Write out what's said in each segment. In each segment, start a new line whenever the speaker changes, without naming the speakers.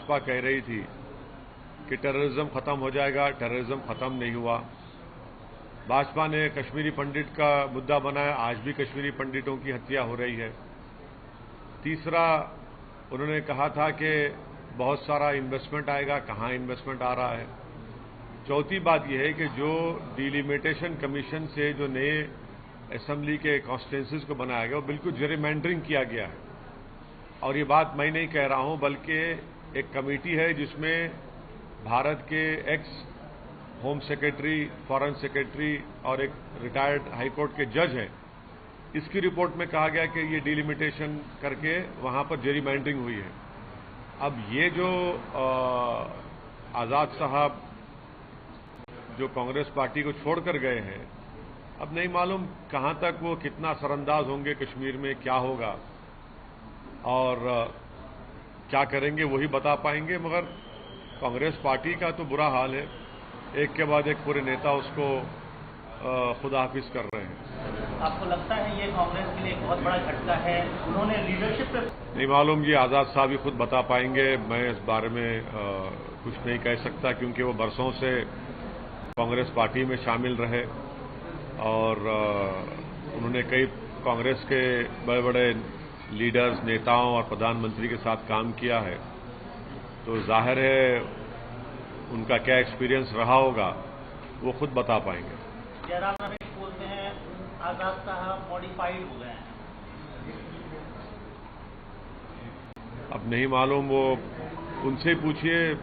भाजपा कह रही थी कि टेररिज्म खत्म हो जाएगा, टेररिज्म खत्म नहीं हुआ। भाजपा ने कश्मीरी पंडित का मुद्दा बनाया, आज भी कश्मीरी पंडितों की हत्या हो रही है। तीसरा, उन्होंने कहा था कि बहुत सारा इन्वेस्टमेंट आएगा, कहां इन्वेस्टमेंट आ रहा है। चौथी बात यह है कि जो डिलिमिटेशन कमीशन से जो नए असेंबली के कॉन्स्टिट्यूंसीज को बनाया गया वो बिल्कुल जेरिमैंडरिंग किया गया है। और ये बात मैं नहीं कह रहा हूं, बल्कि एक कमेटी है जिसमें भारत के x home secretary, foreign secretary और एक रिटायर्ड हाईकोर्ट के जज हैं। इसकी रिपोर्ट में कहा गया कि ये डिलिमिटेशन करके वहां पर जेरिमैंडरिंग हुई है। अब ये जो आजाद साहब जो कांग्रेस पार्टी को छोड़कर गए हैं, अब नहीं मालूम कहां तक वो कितना असरअंदाज होंगे, कश्मीर में क्या होगा और क्या करेंगे वही बता पाएंगे। मगर कांग्रेस पार्टी का तो बुरा हाल है, एक के बाद एक पूरे नेता उसको खुदा हाफिज कर रहे हैं।
आपको लगता है ये कांग्रेस के लिए एक बहुत बड़ा झटका है? उन्होंने लीडरशिप पे
नहीं मालूम, ये आजाद साहब ही खुद बता पाएंगे। मैं इस बारे में कुछ नहीं कह सकता, क्योंकि वो बरसों से कांग्रेस पार्टी में शामिल रहे और उन्होंने कई कांग्रेस के बड़े बड़े लीडर्स, नेताओं और प्रधानमंत्री के साथ काम किया है। तो जाहिर है उनका क्या एक्सपीरियंस रहा होगा वो खुद बता पाएंगे।
जयराम रमेश बोलते हैं आजाद साहब मॉडिफाइड हो गए हैं।
अब नहीं मालूम, वो उनसे ही पूछिए।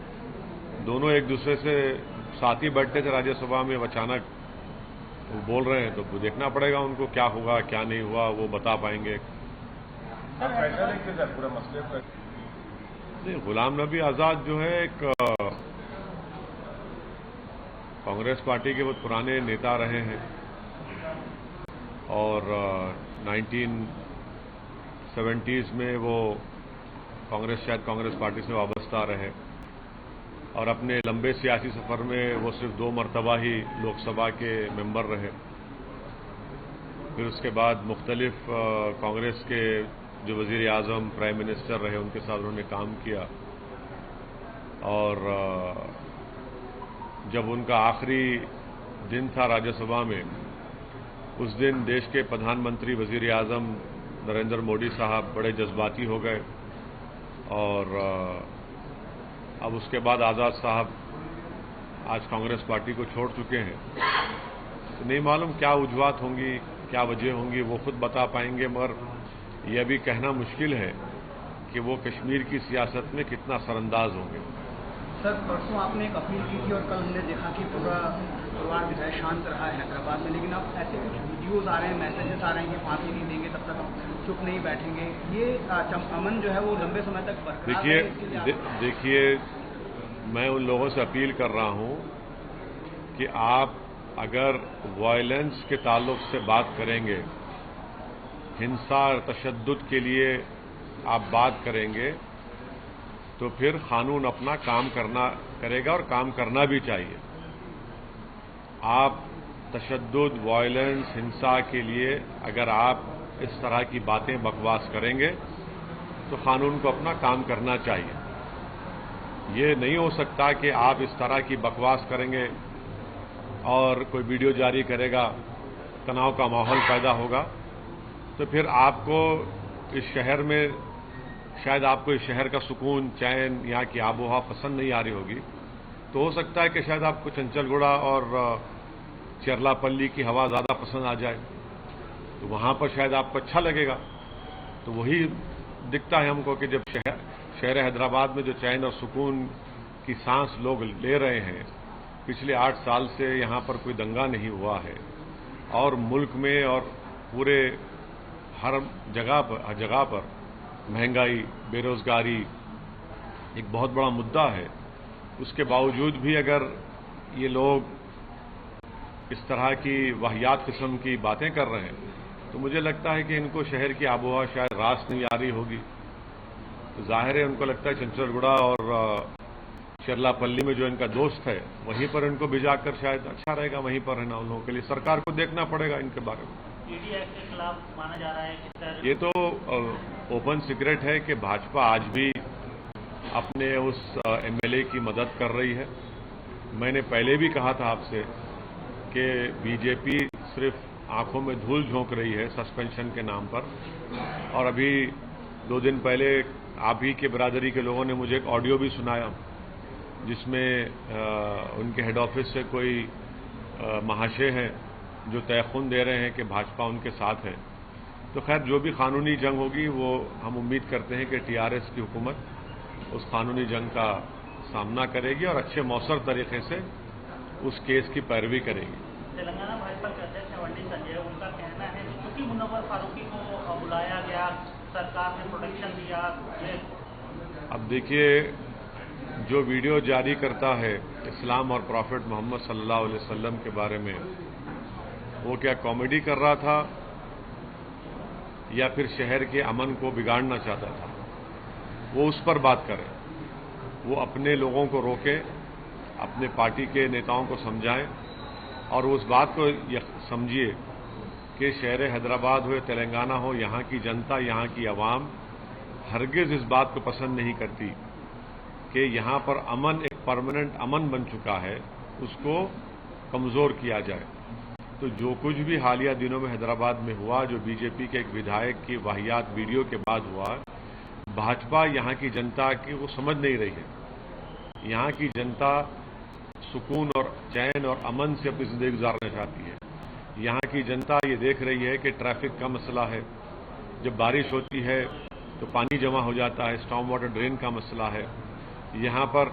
दोनों एक दूसरे से साथ ही बैठते थे राज्यसभा में, अचानक वो बोल रहे हैं तो देखना पड़ेगा उनको क्या हुआ क्या नहीं हुआ, वो बता पाएंगे।
पूरे मसले पर
नहीं, गुलाम नबी आजाद जो है एक कांग्रेस पार्टी के बहुत पुराने नेता रहे हैं और 1970s में वो शायद कांग्रेस पार्टी से वाबस्ता रहे और अपने लंबे सियासी सफर में वो सिर्फ 2 मरतबा ही लोकसभा के मेंबर रहे। फिर उसके बाद मुख्तलिफ कांग्रेस के जो वजीर आजम, प्राइम मिनिस्टर रहे, उनके साथ उन्होंने काम किया और जब उनका आखिरी दिन था राज्यसभा में, उस दिन देश के प्रधानमंत्री वजीर आजम नरेंद्र मोदी साहब बड़े जज्बाती हो गए और अब उसके बाद आजाद साहब आज कांग्रेस पार्टी को छोड़ चुके हैं। तो नहीं मालूम क्या वजूहात होंगी, क्या वजह होंगी, वो खुद बता पाएंगे। मगर यह भी कहना मुश्किल है कि वो कश्मीर की सियासत में कितना असरअंदाज होंगे।
सर, परसों आपने एक अपील की थी और कल हमने देखा कि पूरा परिवार जो है शांत रहा है हैदराबाद में, लेकिन अब ऐसे कुछ वीडियोज आ रहे हैं, मैसेजेस आ रहे हैं कि फांसी नहीं देंगे तब तक हम चुप नहीं बैठेंगे। ये अमन जो है वो लंबे समय तक बरकरार है।
देखिए, मैं उन लोगों से अपील कर रहा हूं कि आप अगर वायलेंस के ताल्लुक से बात करेंगे, हिंसा और तशद्दुद के लिए आप बात करेंगे, तो फिर कानून अपना काम करेगा और काम करना भी चाहिए। आप तशद्दुद, वायलेंस, हिंसा के लिए अगर आप इस तरह की बातें बकवास करेंगे तो कानून को अपना काम करना चाहिए। ये नहीं हो सकता कि आप इस तरह की बकवास करेंगे और कोई वीडियो जारी करेगा, तनाव का माहौल पैदा होगा, तो फिर आपको इस शहर में शायद आपको इस शहर का सुकून, चैन, यहाँ की आबोहवा पसंद नहीं आ रही होगी। तो हो सकता है कि शायद आपको चंचलगुड़ा और चेरलापल्ली की हवा ज्यादा पसंद आ जाए, तो वहां पर शायद आपको अच्छा लगेगा। तो वही दिखता है हमको कि जब शहर हैदराबाद में जो चैन और सुकून की सांस लोग ले रहे हैं, पिछले 8 साल से यहां पर कोई दंगा नहीं हुआ है और मुल्क में और पूरे हर जगह पर महंगाई, बेरोजगारी एक बहुत बड़ा मुद्दा है। उसके बावजूद भी अगर ये लोग इस तरह की वाहियात किस्म की बातें कर रहे हैं, तो मुझे लगता है कि इनको शहर की आबोहवा शायद रास नहीं आ रही होगी। तो जाहिर है उनको लगता है चंचलगुड़ा और चेरलापल्ली में जो इनका दोस्त है वहीं पर इनको भिजाकर शायद अच्छा रहेगा, वहीं पर रहना उन लोगों के लिए। सरकार को देखना पड़ेगा इनके बारे में।
ईडी एक्ट के खिलाफ माना जा रहा है कि सर
ये तो ओपन सीक्रेट है कि भाजपा आज भी अपने उस एमएलए की मदद कर रही है। मैंने पहले भी कहा था आपसे कि बीजेपी सिर्फ आंखों में धूल झोंक रही है सस्पेंशन के नाम पर। और अभी 2 दिन पहले आप ही के बिरादरी के लोगों ने मुझे एक ऑडियो भी सुनाया जिसमें उनके हेड ऑफिस से कोई महाशय हैं जो तयखुन दे रहे हैं कि भाजपा उनके साथ है। तो खैर जो भी कानूनी जंग होगी वो हम उम्मीद करते हैं कि टीआरएस की हुकूमत उस कानूनी जंग का सामना करेगी और अच्छे मौसर तरीके से उस केस की पैरवी करेगी।
तेलंगाना भाजपा के अध्यक्ष वंडी संजय, उनका कहना है कि क्योंकि मुनव्वर फारूकी को बुलाया गया, सरकार ने प्रोटेक्शन दिया।
अब देखिए, जो वीडियो जारी करता है इस्लाम और प्रॉफिट मोहम्मद सल्लल्लाहु अलैहि वसल्लम के बारे में, वो क्या कॉमेडी कर रहा था या फिर शहर के अमन को बिगाड़ना चाहता था? वो उस पर बात करे, वो अपने लोगों को रोके, अपने पार्टी के नेताओं को समझाएं और उस बात को समझिए कि शहर हैदराबाद हो या तेलंगाना हो, यहाँ की जनता, यहाँ की आवाम हरगिज इस बात को पसंद नहीं करती कि यहाँ पर अमन, एक परमानेंट अमन बन चुका है, उसको कमजोर किया जाए। तो जो कुछ भी हालिया दिनों में हैदराबाद में हुआ, जो बीजेपी के एक विधायक की वाहियात वीडियो के बाद हुआ, भाजपा यहाँ की जनता की वो समझ नहीं रही है। यहाँ की जनता सुकून और चैन और अमन से अपनी जिंदगी गुजारना चाहती है। यहाँ की जनता ये देख रही है कि ट्रैफिक का मसला है, जब बारिश होती है तो पानी जमा हो जाता है, स्टॉर्म वाटर ड्रेन का मसला है, यहाँ पर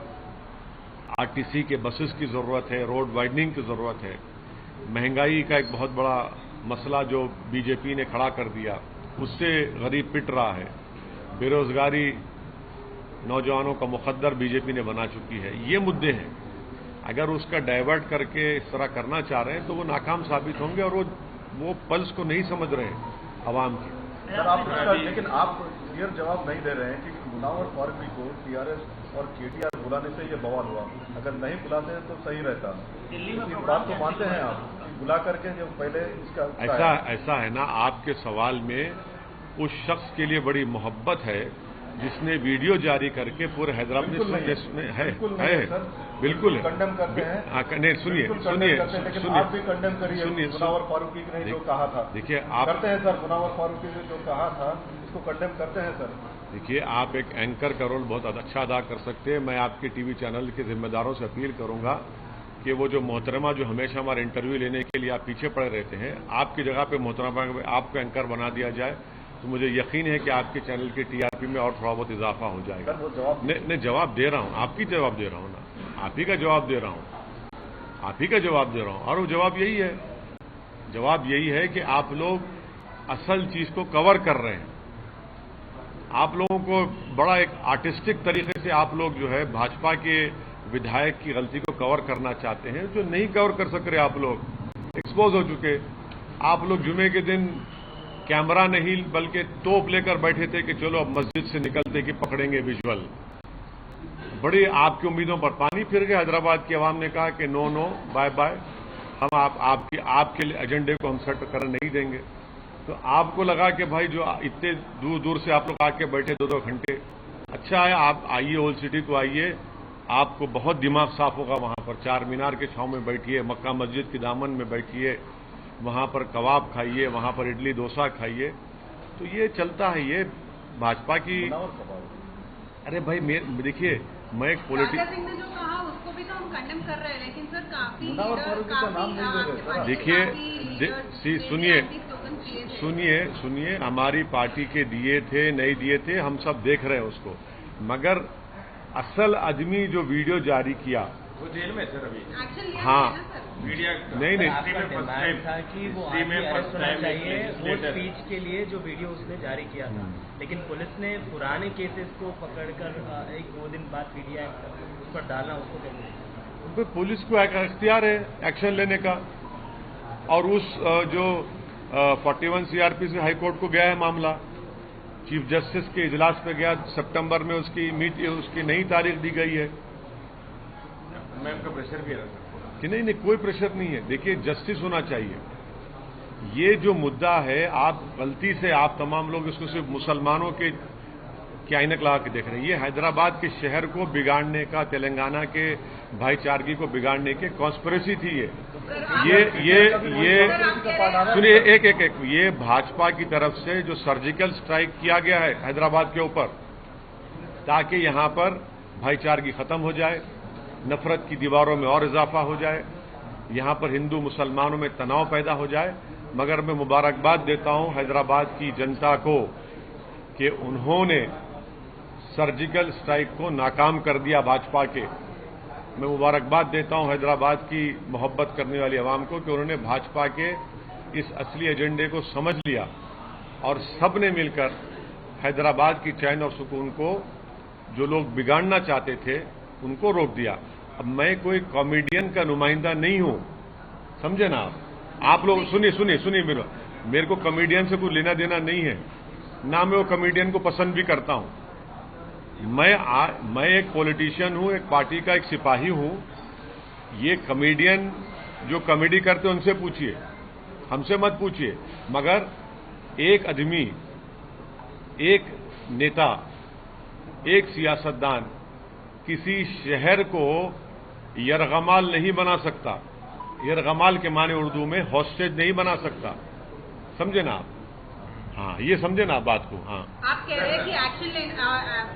आरटीसी के बसेस की जरूरत है, रोड वाइडनिंग की जरूरत है, महंगाई का एक बहुत बड़ा मसला जो बीजेपी ने खड़ा कर दिया उससे गरीब पिट रहा है, बेरोजगारी नौजवानों का मुकद्दर बीजेपी ने बना चुकी है। ये मुद्दे हैं। अगर उसका डाइवर्ट करके इस तरह करना चाह रहे हैं तो वो नाकाम साबित होंगे और वो पल्स को नहीं समझ रहे हैं अवाम की।
सर आप लेकिन आप क्लियर जवाब नहीं दे रहे हैं कि मुनव्वर फारूकी को टीआरएस और केटीआर बुलाने से ये बवाल हुआ। अगर नहीं बुलाते तो सही रहता। इस बात को मानते हैं आप? बुला करके जो पहले इसका
ऐसा है ना, आपके सवाल में उस शख्स के लिए बड़ी मोहब्बत है जिसने वीडियो जारी करके पूरे हैदराबाद में है बिल्कुल है,
कंडेम करते हैं।
नहीं सुनिए
आप भी कंडेम करिए मुनव्वर फारूकी ने जो कहा था।
देखिए आप
करते हैं सर, मुनव्वर फारूकी ने जो कहा था इसको कंडेम करते हैं सर।
देखिए, आप एक एंकर का रोल बहुत अच्छा अदा कर सकते हैं। मैं आपके टीवी चैनल के जिम्मेदारों से अपील करूंगा कि वो जो मोहतरमा जो हमेशा हमारा इंटरव्यू लेने के लिए आप पीछे पड़े रहते हैं, आपकी जगह पे मोहतरमा आपको एंकर बना दिया जाए तो मुझे यकीन है कि आपके चैनल की टीआरपी में और थोड़ा बहुत इजाफा हो जाएगा। नहीं, जवाब दे रहा हूं, आपकी जवाब दे रहा हूं ना, आप ही का जवाब दे रहा हूं, आप ही का जवाब दे रहा हूं। और वो जवाब यही है, जवाब यही है कि आप लोग असल चीज को कवर कर रहे हैं। आप लोगों को बड़ा एक आर्टिस्टिक तरीके से आप लोग जो है भाजपा के विधायक की गलती को कवर करना चाहते हैं, जो नहीं कवर कर सक रहे। आप लोग एक्सपोज हो चुके। आप लोग जुमे के दिन कैमरा नहीं बल्कि तोप लेकर बैठे थे कि चलो अब मस्जिद से निकलते कि पकड़ेंगे विजुअल। बड़ी आपकी उम्मीदों पर पानी फिर गया। हैदराबाद की आवाम ने कहा कि नो नो बाय बाय, हम आपके एजेंडे को हम सेट कर नहीं देंगे। तो आपको लगा कि भाई जो इतने दूर दूर से आप लोग आके बैठे 2-2 घंटे, अच्छा है आप आइए, ओल्ड सिटी को आइए, आपको बहुत दिमाग साफ होगा। वहां पर चार मीनार के छांव में बैठिए, मक्का मस्जिद की दामन में बैठिए, वहां पर कबाब खाइए, वहां पर इडली डोसा खाइए। तो ये चलता है, ये भाजपा की। अरे भाई देखिए, मैं एक
राजा सिंह ने जो कहा उसको भी तो हम कंडेम कर रहे हैं, लेकिन सर काफी
देखिए सुनिए, हमारी पार्टी के दिए थे नहीं दिए थे हम सब देख रहे हैं उसको, मगर असल आदमी जो वीडियो जारी किया
वो जेल में सर अभी।
हाँ,
मीडिया
नहीं
था कि वो अरेस्ट होना चाहिए वो स्पीच के लिए जो वीडियो उसने जारी किया था, लेकिन पुलिस ने पुराने केसेस को पकड़कर 1-2 दिन बाद पीडीआई उस पर डालना, उसको कैसे?
पुलिस को इख्तियार है एक्शन लेने का। और उस जो 41 सीआरपी से हाईकोर्ट को गया है मामला, चीफ जस्टिस के इजलास पे गया, सितंबर में उसकी नई तारीख दी गई है।
मैम का प्रेशर भी है
कि नहीं कोई प्रेशर नहीं है। देखिए, जस्टिस होना चाहिए। ये जो मुद्दा है, आप गलती से आप तमाम लोग इसको सिर्फ मुसलमानों के क्या ऐनक लगा के देख रहे हैं? ये हैदराबाद के शहर को बिगाड़ने का, तेलंगाना के भाईचारगी को बिगाड़ने की कॉन्स्पिरेसी थी ये सुनिए, एक ये भाजपा की तरफ से जो सर्जिकल स्ट्राइक किया गया है हैदराबाद के ऊपर, ताकि यहां पर भाईचारगी खत्म हो जाए, नफरत की दीवारों में और इजाफा हो जाए, यहां पर हिंदू मुसलमानों में तनाव पैदा हो जाए। मगर मैं मुबारकबाद देता हूं हैदराबाद की जनता को कि उन्होंने सर्जिकल स्ट्राइक को नाकाम कर दिया भाजपा के। मैं मुबारकबाद देता हूं हैदराबाद की मोहब्बत करने वाली आवाम को कि उन्होंने भाजपा के इस असली एजेंडे को समझ लिया और सबने मिलकर हैदराबाद की चैन और सुकून को जो लोग बिगाड़ना चाहते थे उनको रोक दिया। अब मैं कोई कॉमेडियन का नुमाइंदा नहीं हूं, समझे ना आप लोग। सुनिए मेरे को कॉमेडियन से कोई लेना देना नहीं है, ना मैं वो कॉमेडियन को पसंद भी करता हूं। मैं एक पॉलिटिशियन हूं, एक पार्टी का एक सिपाही हूं। ये कॉमेडियन जो कॉमेडी करते हैं उनसे पूछिए, हमसे मत पूछिए। मगर एक आदमी, एक नेता, एक सियासतदान किसी शहर को यरगमाल नहीं बना सकता। यरगमाल के माने उर्दू में हॉस्टेज नहीं बना सकता, समझे ना आप? हाँ, ये समझे ना बात को। हाँ,
आप कह रहे हैं कि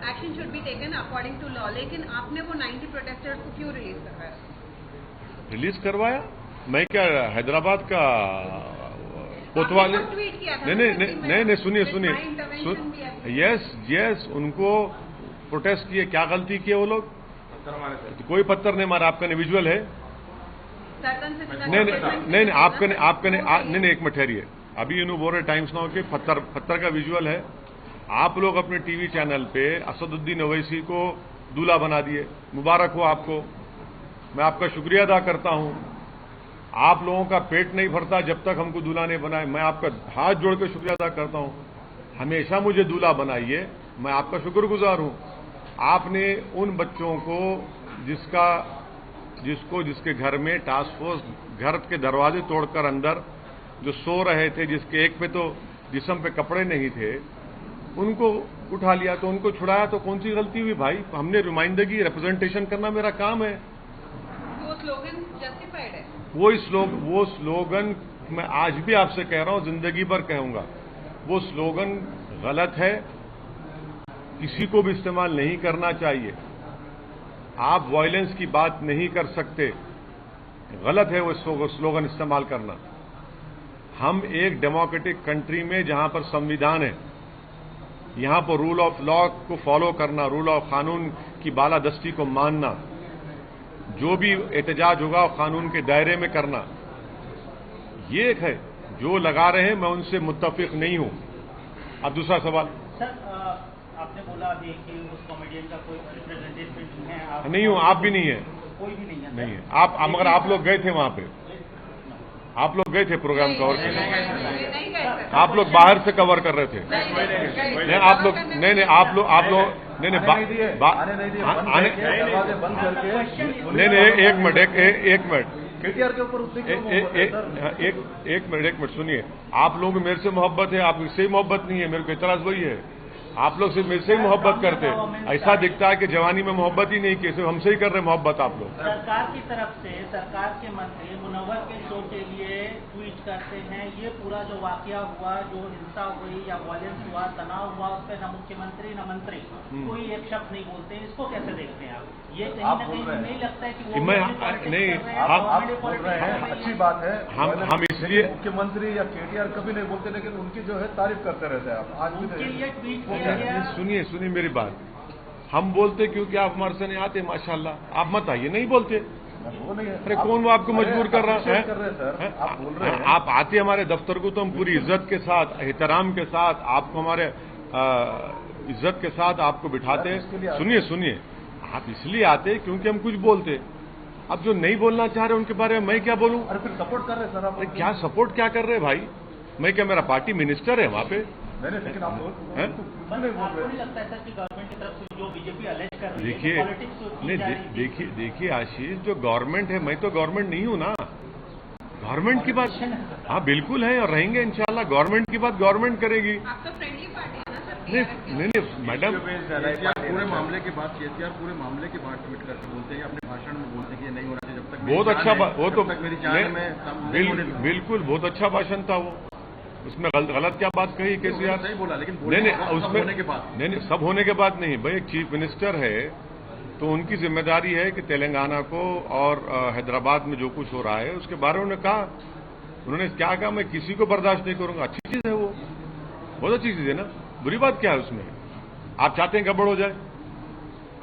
action should be taken according to law, लेकिन आपने वो 90 प्रोटेस्टर्स को क्यों रिलीज करवाया?
रिलीज करवाया? मैं क्या हैदराबाद का कोतवाली? नहीं, सुनिए। यस, उनको प्रोटेस्ट किए, क्या गलती किए वो लोग? कोई पत्थर नहीं मारा। आपका विजुअल है? नहीं, आपका नहीं, एक मिनट ठहरिए। अभी इन्हों बोल रहे टाइम्स नाउ के पत्थर का विजुअल है। आप लोग अपने टीवी चैनल पे असदुद्दीन ओवैसी को दूल्हा बना दिए। मुबारक हो आपको, मैं आपका शुक्रिया अदा करता हूं। आप लोगों का पेट नहीं भरता जब तक हमको दूल्हा नहीं बनाए। मैं आपका हाथ जोड़ के शुक्रिया अदा करता हूं। हमेशा मुझे दूल्हा बनाइए, मैं आपका शुक्रगुजार हूं। आपने उन बच्चों को जिसके घर में टास्क फोर्स घर के दरवाजे तोड़कर अंदर जो सो रहे थे, जिसके एक पे तो जिस्म पे कपड़े नहीं थे, उनको उठा लिया, तो उनको छुड़ाया। तो कौन सी गलती हुई भाई? हमने नुमाइंदगी, रिप्रेजेंटेशन करना मेरा काम है।
वो स्लोगन जस्टिफाइड है।
वो स्लोगन मैं आज भी आपसे कह रहा हूं, जिंदगी भर कहूंगा, वो स्लोगन गलत है, किसी को भी इस्तेमाल नहीं करना चाहिए। आप वायलेंस की बात नहीं कर सकते, गलत है वो स्लोगन इस्तेमाल करना। हम एक डेमोक्रेटिक कंट्री में जहां पर संविधान है, यहां पर रूल ऑफ लॉ को फॉलो करना, रूल ऑफ कानून की बालादस्ती को मानना, जो भी एहतजाज होगा कानून के दायरे में करना, ये एक है। जो लगा रहे हैं मैं उनसे मुत्तफिक नहीं हूं। अब दूसरा सवाल।
सर, आपने बोला अभी कि उस कॉमेडियन का कोई रिप्रेजेंटेटिव नहीं है। आप
नहीं हूं, आप भी नहीं है।
कोई भी नहीं है?
नहीं है आप, मगर आप लोग गए थे वहां पे, आप लोग गए थे प्रोग्राम कवर करने। आप लोग बाहर से कवर कर रहे थे। नहीं, आप लोग नहीं, आप लोग नहीं, एक मिनट
केटीआर के ऊपर
एक मिनट सुनिए। आप लोगों को मेरे से मोहब्बत है, आप इससे ही मोहब्बत नहीं है। मेरे को इतराज वही है, आप लोग सिर्फ मेरे से ही मोहब्बत करते हैं। ऐसा दिखता है कि जवानी में मोहब्बत ही नहीं की, सिर्फ हमसे ही कर रहे मोहब्बत आप लोग।
सरकार की तरफ से सरकार के मंत्री मुनव्वर के शो के लिए ट्वीट करते हैं, ये पूरा जो वाकया हुआ, जो हिंसा हुई या वायलेंस हुआ, तनाव हुआ, उस पर न मुख्यमंत्री न मंत्री कोई एक शब्द नहीं बोलते। इसको कैसे देखते हैं आप? ये कहीं ना कहीं नहीं लगता है कि वो
अच्छी बात है।
हम इसलिए
मुख्यमंत्री या केटीआर कभी नहीं बोलते, लेकिन उनकी जो है तारीफ करते रहते हैं आप। आज भी
सुनिए मेरी बात। हम बोलते क्योंकि आप हमारे से नहीं आते, माशाल्लाह। आप मत आइए, नहीं बोलते। अरे कौन वो आपको मजबूर कर रहा है?
आप बोल रहे हैं।
आप आते हमारे दफ्तर को तो हम पूरी इज्जत के साथ, एहतराम के साथ आपको हमारे इज्जत के साथ आपको बिठाते। सुनिए, आप इसलिए आते क्योंकि हम कुछ बोलते। अब जो नहीं बोलना चाह रहे उनके बारे में मैं क्या बोलूं?
अरे फिर सपोर्ट कर रहे हैं सर आप।
क्या सपोर्ट क्या कर रहे हैं भाई? मैं क्या, मेरा पार्टी मिनिस्टर है वहां पे?
नहीं, लेकिन आप
नहीं लगता है सर कि गवर्नमेंट की तरफ से जो बीजेपी अलेज कर रही है,
देखिए आशीष, जो गवर्नमेंट है, मैं तो गवर्नमेंट नहीं हूं ना। गवर्नमेंट की बात, हाँ बिल्कुल है और रहेंगे इंशाल्लाह। गवर्नमेंट की बात गवर्नमेंट करेगी।
आप तो फ्रेंडली पार्टी है ना सर?
नहीं मैडम,
पूरे मामले के बाद केसीआर पूरे मामले के बाद ट्वीट करके बोलते हैं, अपने भाषण में बोलते हैं कि ये नहीं होना चाहिए जब तक
बहुत अच्छा, वो तो
मेरी जान में
बिल्कुल बहुत अच्छा भाषण था वो, उसमें गलत क्या बात कही केसीआर?
सही बोला, लेकिन
नहीं उसमें
होने के बाद
नहीं सब होने के बाद नहीं भाई, एक चीफ मिनिस्टर है तो उनकी जिम्मेदारी है कि तेलंगाना को और हैदराबाद में जो कुछ हो रहा है उसके बारे में उन्होंने क्या कहा, मैं किसी को बर्दाश्त नहीं करूंगा। अच्छी चीज है वो, बहुत अच्छी चीज है ना, बुरी बात क्या है उसमें? आप चाहते हैं गड़बड़ हो जाए?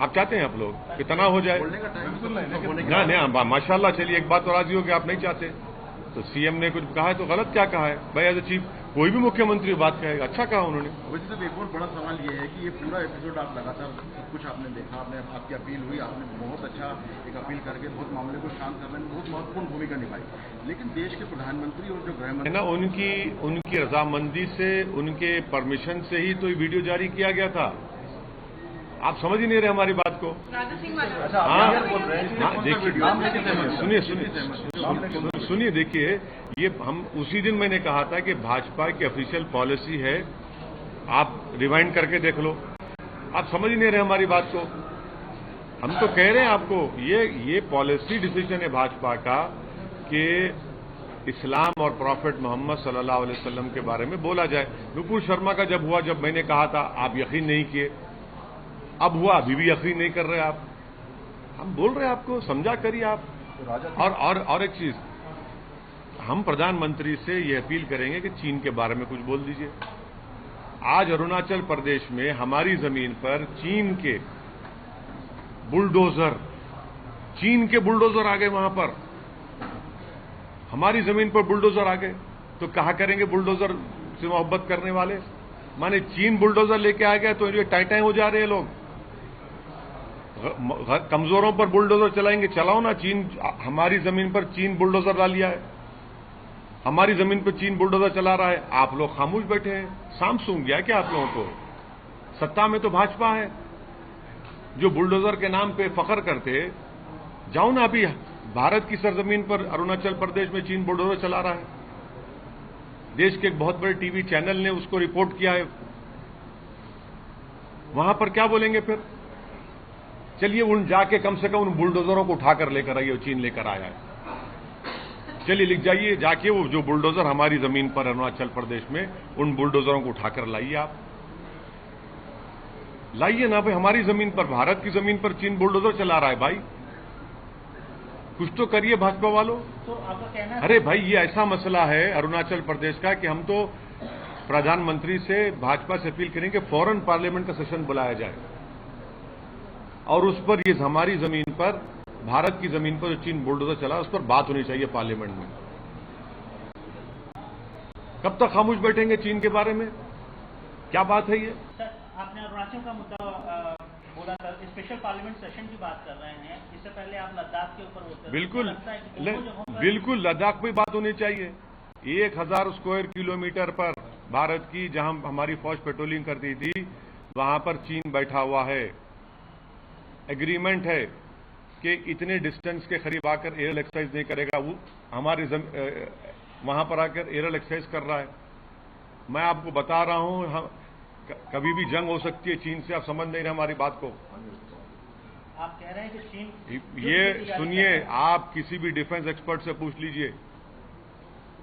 आप चाहते हैं आप लोग कि तनाव हो जाए? ना नहीं, माशाल्लाह, चलिए एक बात तो राजी हो कि आप नहीं चाहते, तो सीएम ने कुछ कहा है तो गलत क्या कहा है भाई? एज ए चीफ कोई भी मुख्यमंत्री बात कहेगा, अच्छा कहा उन्होंने।
वैसे साहब एक और बड़ा सवाल ये है कि ये पूरा एपिसोड आप लगातार सब कुछ आपने देखा, आपकी अपील हुई, आपने बहुत अच्छा एक अपील करके बहुत मामले को शांत करने में बहुत महत्वपूर्ण भूमिका निभाई, लेकिन देश के प्रधानमंत्री और जो गृहमंत्री
ना उनकी रजामंदी से, उनके परमिशन से ही तो ये वीडियो जारी किया गया था। आप समझ ही नहीं रहे हमारी बात को। सुनिए, देखिए, ये हम उसी दिन मैंने कहा था कि भाजपा की ऑफिशियल पॉलिसी है, आप रिवाइंड करके देख लो। आप समझ ही नहीं रहे हमारी बात को। हम तो कह रहे हैं आपको, ये पॉलिसी डिसीजन है भाजपा का कि इस्लाम और प्रॉफिट मोहम्मद सल्लल्लाहु अलैहि वसल्लम के बारे में बोला जाए। नुपुर शर्मा का जब हुआ, जब मैंने कहा था, आप यकीन नहीं किए, अब हुआ, अभी भी यकीन नहीं कर रहे आप। हम बोल रहे हैं आपको, समझा करिए आप। और एक चीज, हम प्रधानमंत्री से ये अपील करेंगे कि चीन के बारे में कुछ बोल दीजिए। आज अरुणाचल प्रदेश में हमारी जमीन पर चीन के बुलडोजर आ गए, वहां पर हमारी जमीन पर बुलडोजर आ गए, तो कहा करेंगे बुलडोजर से मोहब्बत करने वाले? माने चीन बुलडोजर लेके आ गया तो ये टाइटाई हो जा रहे हैं लोग। कमजोरों पर बुलडोजर चलाएंगे, चलाओ ना। चीन हमारी जमीन पर चीन बुलडोजर ला लिया है, हमारी जमीन पर चीन बुलडोजर चला रहा है, आप लोग खामोश बैठे हैं। शाम सूंघ गया क्या आप लोगों को? सत्ता में तो भाजपा है, जो बुलडोजर के नाम पे फख्र करते। जाओ ना, अभी भारत की सरजमीन पर अरुणाचल प्रदेश में चीन बुलडोजर चला रहा है। देश के एक बहुत बड़े टीवी चैनल ने उसको रिपोर्ट किया है। वहां पर क्या बोलेंगे फिर? चलिए उन जाके कम से कम उन बुलडोजरों को उठाकर लेकर आइए, चीन लेकर आया है। चलिए लिख जाइए जाके, वो जो बुलडोजर हमारी जमीन पर अरुणाचल प्रदेश में, उन बुलडोजरों को उठाकर लाइए। आप लाइए ना भाई, हमारी जमीन पर, भारत की जमीन पर चीन बुलडोजर चला रहा है भाई। कुछ तो करिए भाजपा वालों।
तो आपका कहना,
अरे भाई, ये ऐसा मसला है अरुणाचल प्रदेश का कि हम तो प्रधानमंत्री से, भाजपा से अपील करेंगे कि फौरन पार्लियामेंट का सेशन बुलाया जाए और उस पर, ये हमारी जमीन पर, भारत की जमीन पर जो चीन बुलडोजर चला, उस पर बात होनी चाहिए पार्लियामेंट में। कब तक खामोश बैठेंगे चीन के बारे में? क्या बात है ये?
सर, आपने अरुणाचल का मुद्दा बोला था, स्पेशल पार्लियामेंट सेशन की बात कर रहे हैं, इससे पहले आप लद्दाख के ऊपर होते हैं।
बिल्कुल लद्दाख पे बात होनी चाहिए। 1000 स्क्वायर किलोमीटर पर भारत की, जहां हमारी फौज पेट्रोलिंग करती थी, वहां पर चीन बैठा हुआ है। एग्रीमेंट है कि इतने डिस्टेंस के करीब आकर एयर एक्सरसाइज नहीं करेगा, वो हमारे वहां पर आकर एयर एक्सरसाइज कर रहा है। मैं आपको बता रहा हूं, कभी भी जंग हो सकती है चीन से। आप समझ नहीं रहे हमारी बात को।
आप कह रहे हैं कि चीन,
ये सुनिए, आप किसी भी डिफेंस एक्सपर्ट से पूछ लीजिए,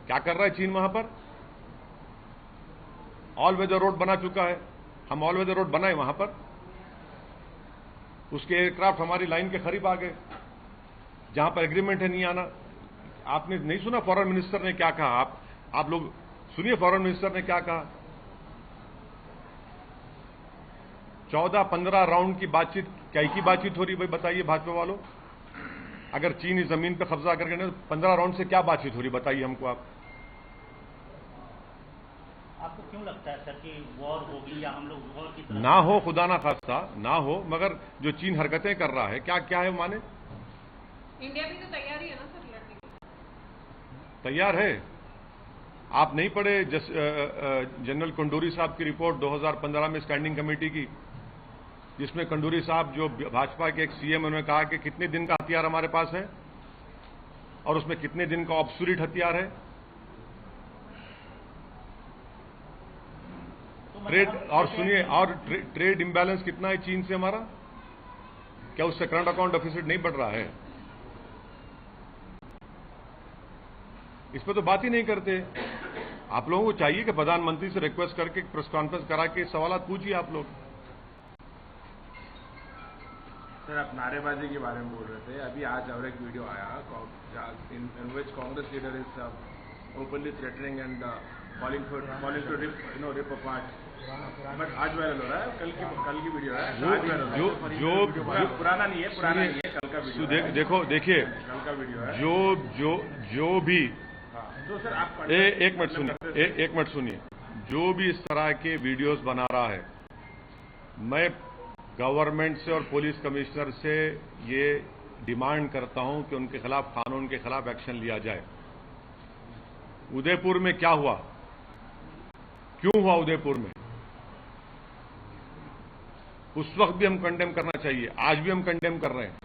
क्या कर रहा है चीन वहां पर? ऑल वेदर रोड बना चुका है, हम ऑल वेदर रोड बनाए वहां पर, उसके एयरक्राफ्ट हमारी लाइन के करीब आ गए, जहां पर एग्रीमेंट है नहीं आना। आपने नहीं सुना फॉरेन मिनिस्टर ने क्या कहा? आप लोग सुनिए, फॉरेन मिनिस्टर ने क्या कहा। 14-15 राउंड की बातचीत, क्या की बातचीत हो रही भाई? बताइए भाजपा वालों, अगर चीन इस जमीन पर कब्जा करके ना, 15 राउंड से क्या बातचीत हो रही, बताइए हमको आप।
आपको क्यों लगता है सर कि वॉर होगी या हम लोग वॉर की तरफ?
ना हो, खुदा ना खास्ता ना हो, मगर जो चीन हरकतें कर रहा है, क्या है माने?
इंडिया भी तो तैयार ही है ना सर लड़ने के?
तैयार है। आप नहीं पढ़े जनरल कंडूरी साहब की रिपोर्ट 2015 में स्टैंडिंग कमेटी की, जिसमें कंडूरी साहब, जो भाजपा के एक सीएम, उन्होंने कहा कि कितने दिन का हथियार हमारे पास है और उसमें कितने दिन का ऑब्सोलीट हथियार है।
तो
ट्रेड और सुनिए, और ट्रेड इम्बैलेंस कितना है चीन से हमारा? क्या उससे करंट अकाउंट डेफिसिट नहीं बढ़ रहा है? इस पर तो बात ही नहीं करते। आप लोगों को चाहिए कि प्रधानमंत्री से रिक्वेस्ट करके प्रेस कॉन्फ्रेंस करा के सवाल पूछिए आप लोग।
सर, आप नारेबाजी के बारे में बोल रहे थे। अभी आज और एक वीडियो आया in which Congress leader is openly threatening and calling to rip apart. But आज वायरल हो रहा है, कल की वीडियो है।
पुराना नहीं है,
कल का वीडियो।
देखिए,
कल का वीडियो है।
जो भी,
तो सर आप
एक मिनट सुनिए, जो भी इस तरह के वीडियोस बना रहा है, मैं गवर्नमेंट से और पुलिस कमिश्नर से ये डिमांड करता हूं कि उनके खिलाफ, कानून के खिलाफ एक्शन लिया जाए। उदयपुर में क्या हुआ, क्यों हुआ उदयपुर में, उस वक्त भी हम कंडेम करना चाहिए, आज भी हम कंडेम कर रहे हैं।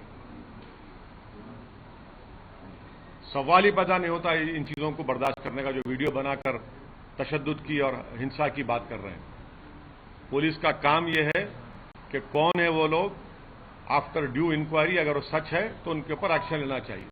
सवाल ही पैदा नहीं होता इन चीजों को बर्दाश्त करने का, जो वीडियो बनाकर तशद्दुद की और हिंसा की बात कर रहे हैं। पुलिस का काम यह है कि कौन है वो लोग, आफ्टर ड्यू इंक्वायरी अगर वो सच है तो उनके ऊपर एक्शन लेना चाहिए।